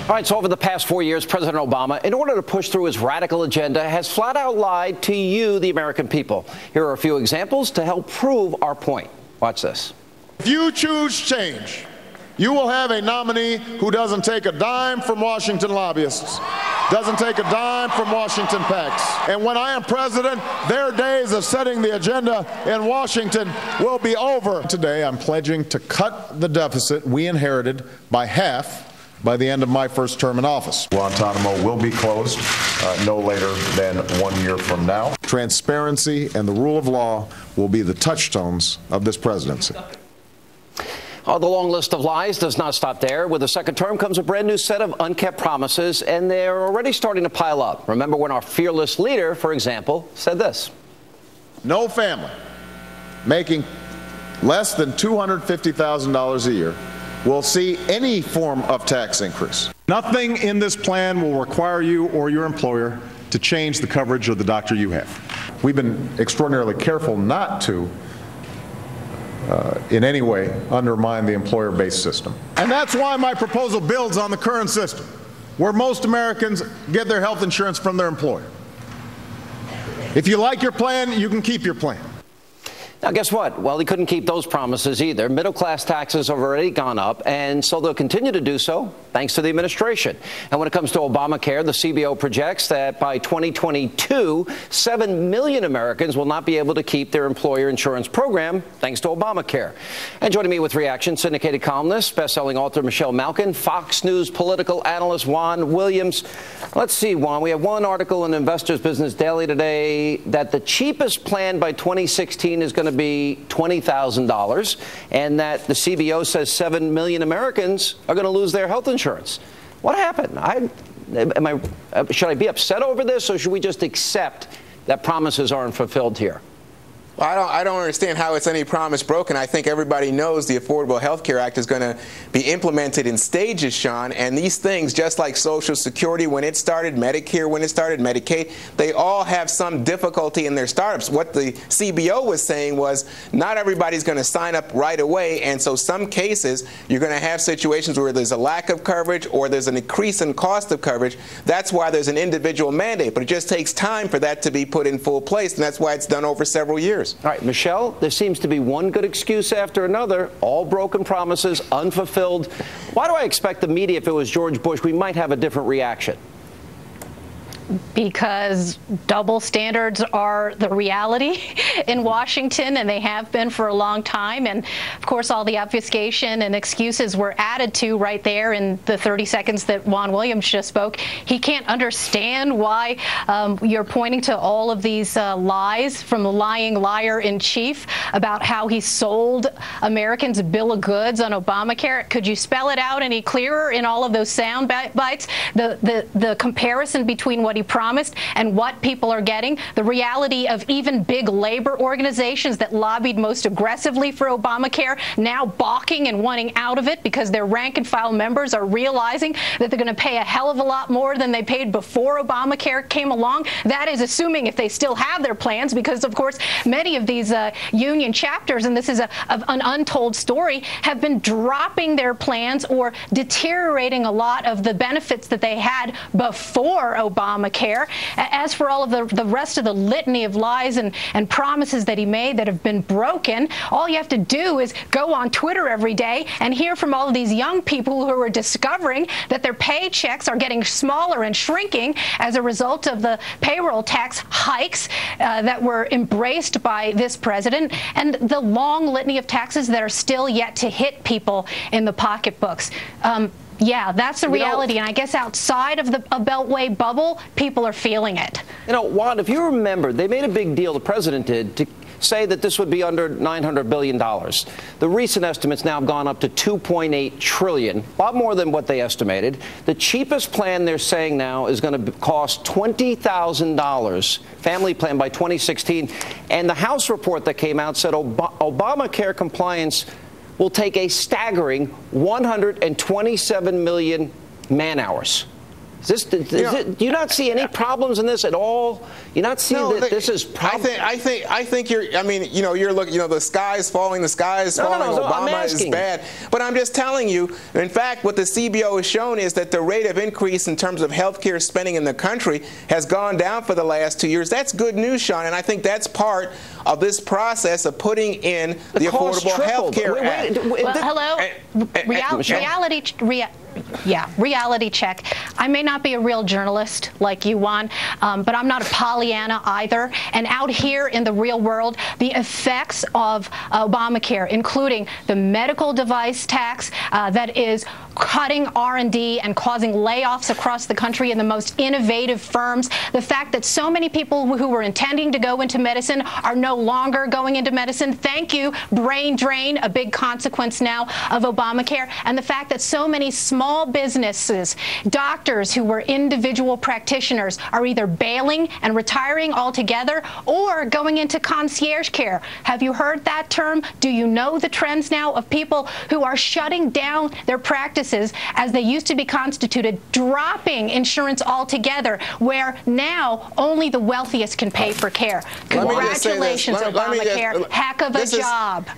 All right, so over the past 4 years, President Obama, in order to push through his radical agenda, has flat out lied to you, the American people. Here are a few examples to help prove our point. Watch this. If you choose change, you will have a nominee who doesn't take a dime from Washington lobbyists, doesn't take a dime from Washington PACs. And when I am president, their days of setting the agenda in Washington will be over. Today, I'm pledging to cut the deficit we inherited by half by the end of my first term in office. Guantanamo will be closed no later than 1 year from now. Transparency and the rule of law will be the touchstones of this presidency. Oh, the long list of lies does not stop there. With the second term comes a brand new set of unkept promises, and they're already starting to pile up. Remember when our fearless leader, for example, said this. No family making less than $250,000 a year will see any form of tax increase. Nothing in this plan will require you or your employer to change the coverage of the doctor you have. We've been extraordinarily careful not to in any way undermine the employer-based system. And that's why my proposal builds on the current system, where most Americans get their health insurance from their employer. If you like your plan, you can keep your plan. Now, guess what? Well, he couldn't keep those promises either. Middle-class taxes have already gone up, and so they'll continue to do so thanks to the administration. And when it comes to Obamacare, the CBO projects that by 2022, 7 million Americans will not be able to keep their employer insurance program thanks to Obamacare. And joining me with reaction, syndicated columnist, best-selling author Michelle Malkin, Fox News political analyst Juan Williams. Let's see, Juan, we have one article in Investors Business Daily today that the cheapest plan by 2016 is going to be $20,000, and that the CBO says 7 million Americans are going to lose their health insurance. What happened? Should I be upset over this, or should we just accept that promises aren't fulfilled here? Well, I don't understand how it's any promise broken. I think everybody knows the Affordable Health Care Act is going to be implemented in stages, Sean, and these things, just like Social Security when it started, Medicare when it started, Medicaid, they all have some difficulty in their startups. What the CBO was saying was not everybody's going to sign up right away, and so some cases you're going to have situations where there's a lack of coverage or there's an increase in cost of coverage. That's why there's an individual mandate, but it just takes time for that to be put in full place, and that's why it's done over several years. All right, Michelle, there seems to be one good excuse after another, all broken promises, unfulfilled. Why do I expect the media, if it was George Bush, we might have a different reaction? Because double standards are the reality in Washington, and they have been for a long time. And, of course, all the obfuscation and excuses were added to right there in the 30 seconds that Juan Williams just spoke. He can't understand why you're pointing to all of these lies from the lying liar-in-chief about how he sold Americans a bill of goods on Obamacare. Could you spell it out any clearer in all of those sound bites? The comparison between what he promised and what people are getting, the reality of even big labor organizations that lobbied most aggressively for Obamacare now balking and wanting out of it because their rank and file members are realizing that they're going to pay a hell of a lot more than they paid before Obamacare came along. That is assuming if they still have their plans, because of course many of these union chapters, and this is an untold story, have been dropping their plans or deteriorating a lot of the benefits that they had before Obamacare. As for all of the rest of the litany of lies and promises that he made that have been broken, all you have to do is go on Twitter every day and hear from all of these young people who are discovering that their paychecks are getting smaller and shrinking as a result of the payroll tax hikes that were embraced by this president, and the long litany of taxes that are still yet to hit people in the pocketbooks. Yeah, that's the reality, and I guess outside of the Beltway bubble, people are feeling it. You know, Juan, if you remember, they made a big deal, the president did, to say that this would be under $900 billion. The recent estimates now have gone up to $2.8 trillion, a lot more than what they estimated. The cheapest plan they're saying now is going to cost $20,000, family plan, by 2016. And the House report that came out said Obamacare compliance will take a staggering 127 million man-hours. Do you not see any problems in this at all? You not see that this is problem? I think you're. I mean, you're looking. The sky is falling. The sky is falling. No, Obama is bad. But I'm just telling you. In fact, what the CBO has shown is that the rate of increase in terms of health care spending in the country has gone down for the last 2 years. That's good news, Sean, and I think that's part of this process of putting in the Affordable Health Care Act. Well, hello, reality check. I may not be a real journalist like you, Juan, but I'm not a Pollyanna either. And out here in the real world, the effects of Obamacare, including the medical device tax that is cutting R&D and causing layoffs across the country in the most innovative firms, the fact that so many people who were intending to go into medicine are no longer going into medicine. Thank you, brain drain, a big consequence now of Obamacare, and the fact that so many small businesses, doctors who were individual practitioners, are either bailing and retiring altogether or going into concierge care. Have you heard that term? Do you know the trends now of people who are shutting down their practices as they used to be constituted, dropping insurance altogether, where now only the wealthiest can pay for care? Congratulations, Obamacare. Heck of a job.